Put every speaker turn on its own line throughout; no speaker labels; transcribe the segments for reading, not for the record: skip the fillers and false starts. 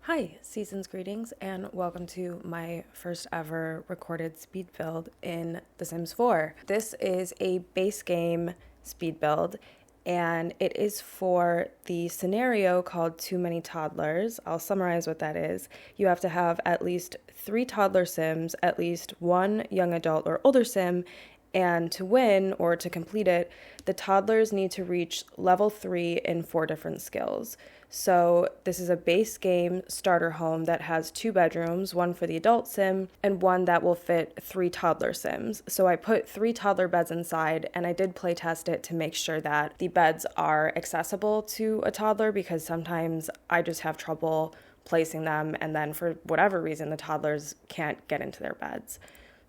Hi, season's greetings, and welcome to my first ever recorded speed build in The Sims 4. This is a base game speed build, and it is for the scenario called Too Many Toddlers. I'll summarize what that is. You have to have at least 3 toddler Sims, at least 1 young adult or older Sim, and to win or to complete it, the toddlers need to reach level 3 in 4 different skills. So this is a base game starter home that has 2 bedrooms, one for the adult sim and one that will fit 3 toddler sims. So I put 3 toddler beds inside, and I did play test it to make sure that the beds are accessible to a toddler, because sometimes I just have trouble placing them, and then for whatever reason the toddlers can't get into their beds.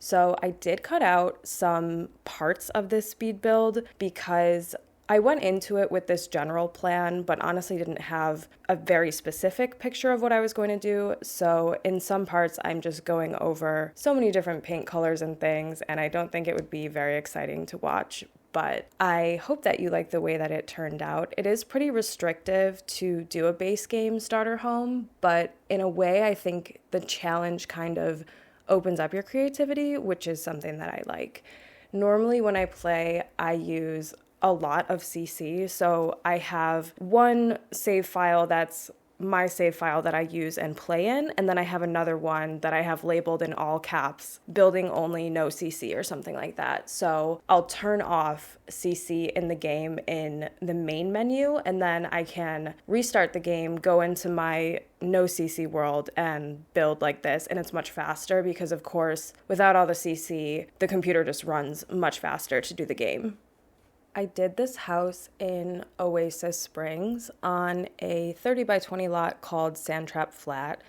So I did cut out some parts of this speed build because I went into it with this general plan, but honestly didn't have a very specific picture of what I was going to do. So in some parts, I'm just going over so many different paint colors and things, and I don't think it would be very exciting to watch. But I hope that you like the way that it turned out. It is pretty restrictive to do a base game starter home, but in a way, I think the challenge kind of opens up your creativity, which is something that I like. Normally when I play, I use a lot of CC, so I have one save file that's my save file that I use and play in, and then I have another one that I have labeled in all caps, building only, no CC or something like that. So I'll turn off CC in the game in the main menu, and then I can restart the game, go into my no CC world and build like this, and it's much faster because, of course, without all the CC, the computer just runs much faster to do the game. I did this house in Oasis Springs on a 30 by 20 lot called Sandtrap Flat,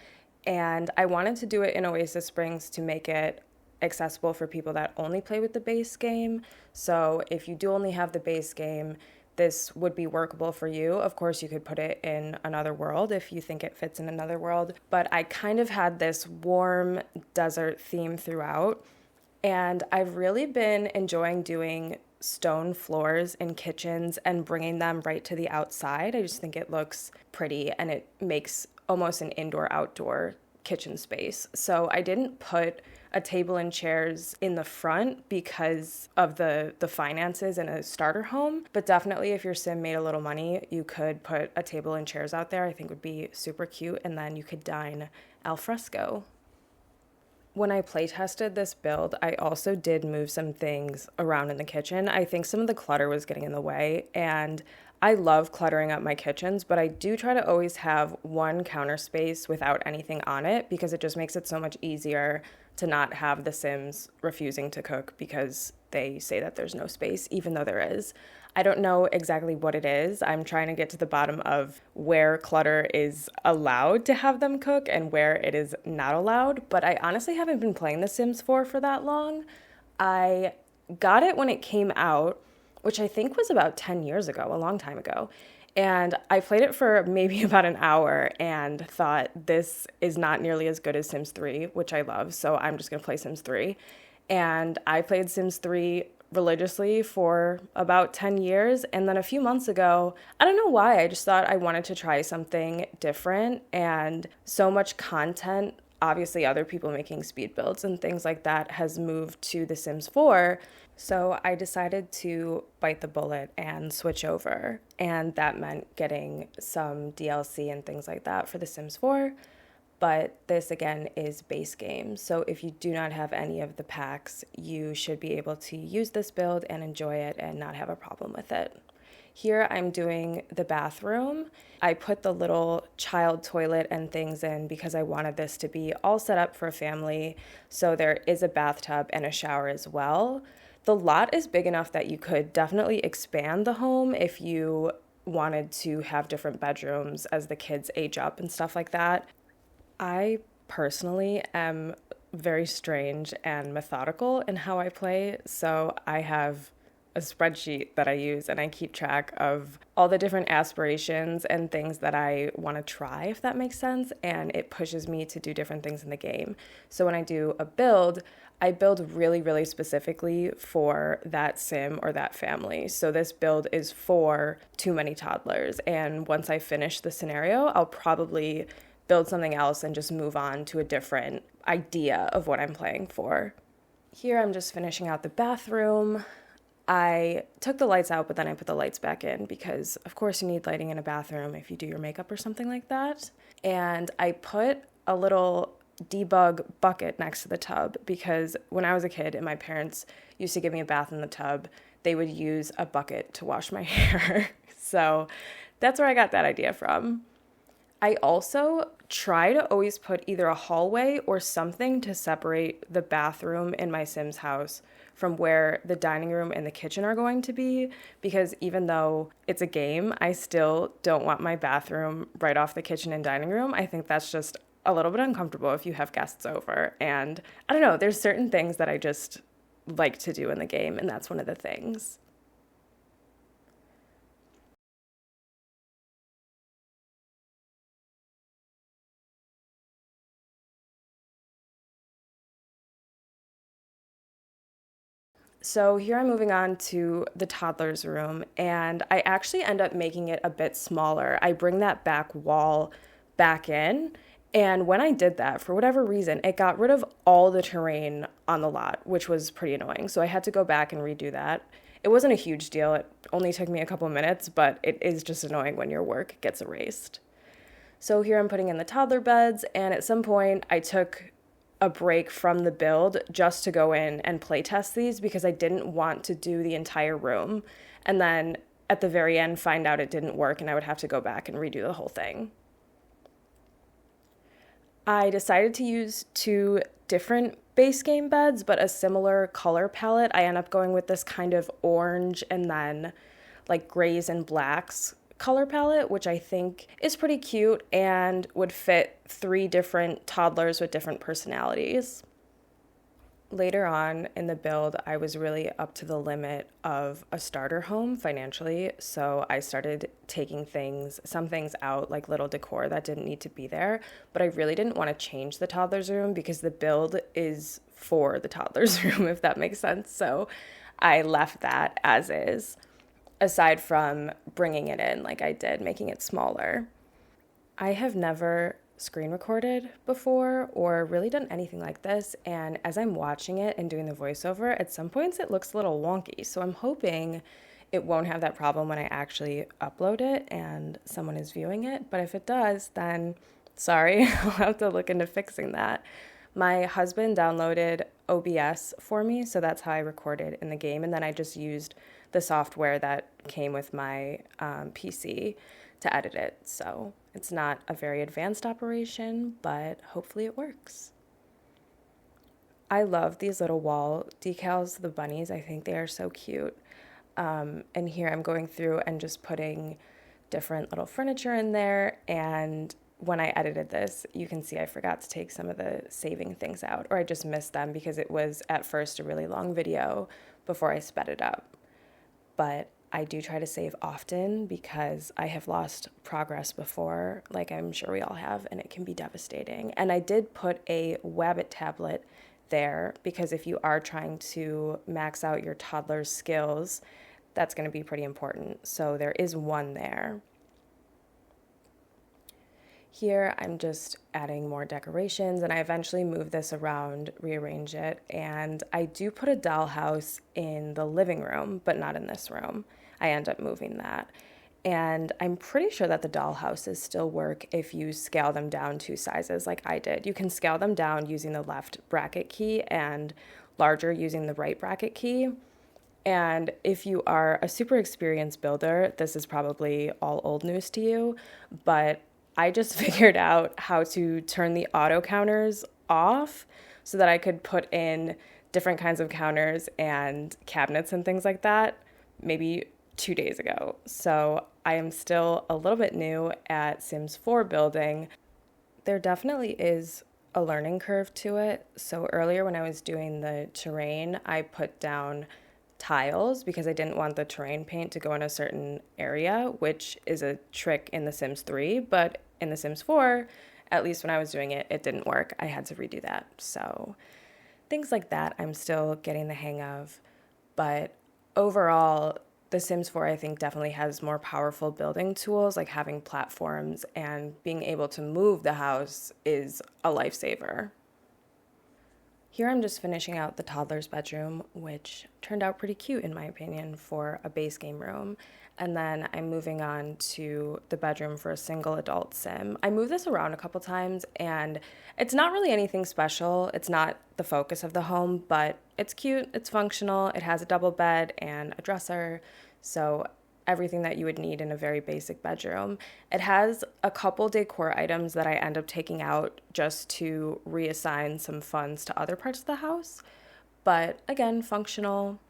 and I wanted to do it in Oasis Springs to make it accessible for people that only play with the base game. So if you do only have the base game, this would be workable for you. Of course, you could put it in another world if you think it fits in another world, but I kind of had this warm desert theme throughout, and I've really been enjoying doing stone floors in kitchens and bringing them right to the outside. I just think it looks pretty, and it makes almost an indoor-outdoor kitchen space. So I didn't put a table and chairs in the front because of the finances in a starter home, but definitely if your sim made a little money, you could put a table and chairs out there. I think would be super cute, and then you could dine al fresco. When I play tested this build, I also did move some things around in the kitchen. I think some of the clutter was getting in the way, and I love cluttering up my kitchens, but I do try to always have one counter space without anything on it, because it just makes it so much easier to not have the Sims refusing to cook because they say that there's no space, even though there is. I don't know exactly what it is. I'm trying to get to the bottom of where clutter is allowed to have them cook and where it is not allowed, but I honestly haven't been playing The Sims 4 for that long. I got it when it came out, which I think was about 10 years ago, a long time ago. And I played it for maybe about an hour and thought, this is not nearly as good as Sims 3, which I love, so I'm just going to play Sims 3. And I played Sims 3 religiously for about 10 years. And then a few months ago, I don't know why, I just thought I wanted to try something different. And so much content, obviously other people making speed builds and things like that, has moved to The Sims 4. So I decided to bite the bullet and switch over. And that meant getting some DLC and things like that for The Sims 4. But this, again, is base game. So if you do not have any of the packs, you should be able to use this build and enjoy it and not have a problem with it. Here I'm doing the bathroom. I put the little child toilet and things in because I wanted this to be all set up for a family. So there is a bathtub and a shower as well. The lot is big enough that you could definitely expand the home if you wanted to have different bedrooms as the kids age up and stuff like that. I personally am very strange and methodical in how I play, so I have a spreadsheet that I use, and I keep track of all the different aspirations and things that I want to try, if that makes sense, and it pushes me to do different things in the game. So when I do a build, I build really, really specifically for that sim or that family. So this build is for Too Many Toddlers, and once I finish the scenario, I'll probably build something else and just move on to a different idea of what I'm playing for. Here I'm just finishing out the bathroom. I took the lights out, but then I put the lights back in because, of course, you need lighting in a bathroom if you do your makeup or something like that. And I put a little debug bucket next to the tub because when I was a kid and my parents used to give me a bath in the tub, they would use a bucket to wash my hair. So that's where I got that idea from. I also try to always put either a hallway or something to separate the bathroom in my Sims house from where the dining room and the kitchen are going to be, because even though it's a game, I still don't want my bathroom right off the kitchen and dining room. I think that's just a little bit uncomfortable if you have guests over. And I don't know, there's certain things that I just like to do in the game, and that's one of the things. So here I'm moving on to the toddler's room, and I actually end up making it a bit smaller. I bring that back wall back in, and when I did that, for whatever reason, it got rid of all the terrain on the lot, which was pretty annoying. So I had to go back and redo that. It wasn't a huge deal. It only took me a couple minutes, but it is just annoying when your work gets erased. So here I'm putting in the toddler beds, and at some point I took a break from the build just to go in and play test these because I didn't want to do the entire room and then at the very end find out it didn't work and I would have to go back and redo the whole thing. I decided to use two different base game beds but a similar color palette. I end up going with this kind of orange and then like grays and blacks color palette, which I think is pretty cute and would fit three different toddlers with different personalities. Later on in the build, I was really up to the limit of a starter home financially, so I started taking some things out, like little decor that didn't need to be there, but I really didn't want to change the toddler's room because the build is for the toddler's room, if that makes sense, so I left that as is, aside from bringing it in like I did, making it smaller. I have never screen recorded before or really done anything like this, and as I'm watching it and doing the voiceover, at some points it looks a little wonky, so I'm hoping it won't have that problem when I actually upload it and someone is viewing it, but if it does, then sorry, I'll have to look into fixing that. My husband downloaded OBS for me, so that's how I recorded in the game, and then I just used the software that came with my PC to edit it. So it's not a very advanced operation, but hopefully it works. I love these little wall decals, the bunnies. I think they are so cute. And here I'm going through and just putting different little furniture in there. And when I edited this, you can see I forgot to take some of the saving things out, or I just missed them because it was at first a really long video before I sped it up. But I do try to save often because I have lost progress before, like I'm sure we all have, and it can be devastating. And I did put a Wabbit tablet there because if you are trying to max out your toddler's skills, that's going to be pretty important. So there is one there. Here I'm just adding more decorations, and I eventually move this around, rearrange it, and I do put a dollhouse in the living room, but not in this room. I end up moving that. And I'm pretty sure that the dollhouses still work if you scale them down two sizes like I did. You can scale them down using the left bracket key and larger using the right bracket key. And if you are a super experienced builder, this is probably all old news to you, but I just figured out how to turn the auto counters off so that I could put in different kinds of counters and cabinets and things like that maybe 2 days ago. So I am still a little bit new at Sims 4 building. There definitely is a learning curve to it. So earlier when I was doing the terrain, I put down tiles because I didn't want the terrain paint to go in a certain area, which is a trick in The Sims 3, but in The Sims 4, at least when I was doing it, it didn't work. I had to redo that. So things like that I'm still getting the hang of, but overall, The Sims 4, I think, definitely has more powerful building tools, like having platforms and being able to move the house is a lifesaver. Here I'm just finishing out the toddler's bedroom, which turned out pretty cute in my opinion for a base game room. And then I'm moving on to the bedroom for a single adult sim. I moved this around a couple times and it's not really anything special. It's not the focus of the home, but it's cute, it's functional, it has a double bed and a dresser. So everything that you would need in a very basic bedroom. It has a couple decor items that I end up taking out just to reassign some funds to other parts of the house. But again, functional.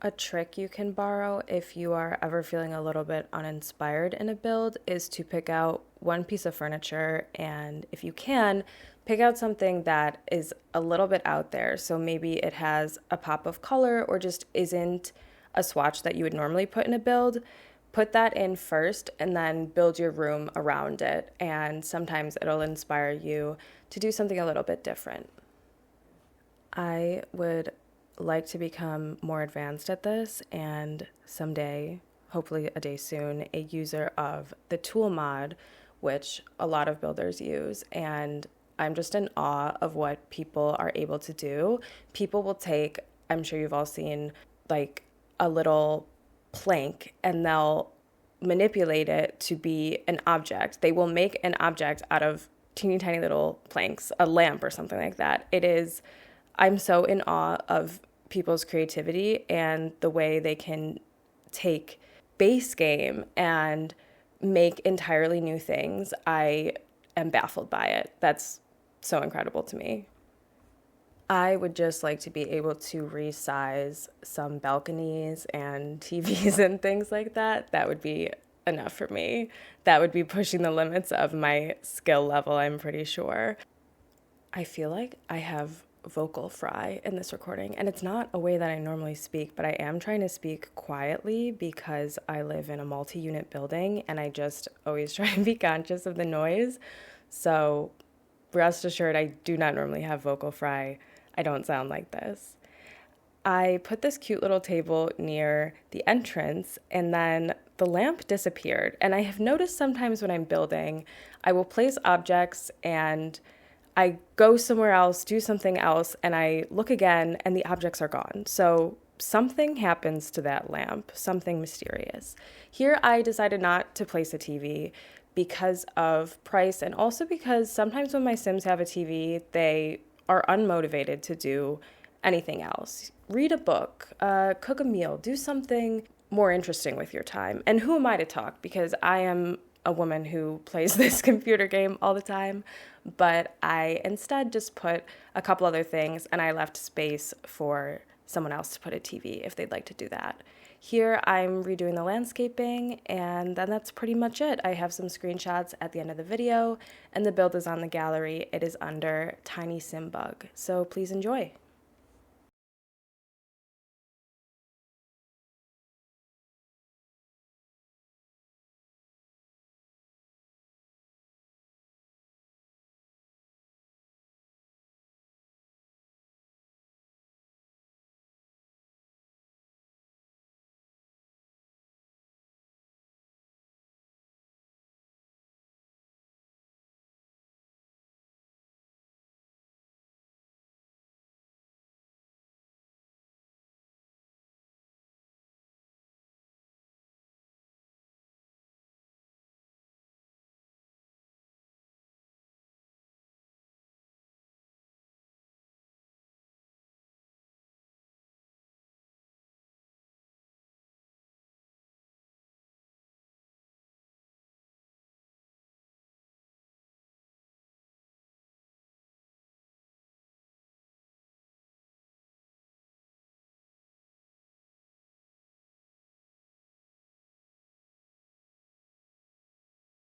A trick you can borrow if you are ever feeling a little bit uninspired in a build is to pick out one piece of furniture and, if you can, pick out something that is a little bit out there. So maybe it has a pop of color or just isn't a swatch that you would normally put in a build. Put that in first and then build your room around it. And sometimes it'll inspire you to do something a little bit different. I would like to become more advanced at this and someday, hopefully a day soon, a user of the tool mod, which a lot of builders use. And I'm just in awe of what people are able to do. People will take, I'm sure you've all seen, like a little plank and they'll manipulate it to be an object. They will make an object out of teeny tiny little planks, a lamp or something like that. I'm so in awe of people's creativity and the way they can take base game and make entirely new things. I am baffled by it. That's so incredible to me. I would just like to be able to resize some balconies and TVs and things like that. That would be enough for me. That would be pushing the limits of my skill level, I'm pretty sure. I feel like I have vocal fry in this recording, and it's not a way that I normally speak, but I am trying to speak quietly because I live in a multi-unit building and I just always try and be conscious of the noise. So rest assured, I do not normally have vocal fry. I don't sound like this. I put this cute little table near the entrance and then the lamp disappeared. And I have noticed sometimes when I'm building, I will place objects and I go somewhere else, do something else, and I look again and the objects are gone. So something happens to that lamp, something mysterious. Here I decided not to place a TV because of price and also because sometimes when my Sims have a TV, they are unmotivated to do anything else. Read a book, cook a meal, do something more interesting with your time. And who am I to talk? Because I am a woman who plays this computer game all the time, but I instead just put a couple other things and I left space for someone else to put a TV if they'd like to do that. Here I'm redoing the landscaping and then that's pretty much it. I have some screenshots at the end of the video and the build is on the gallery. It is under tinysimbug, so please enjoy.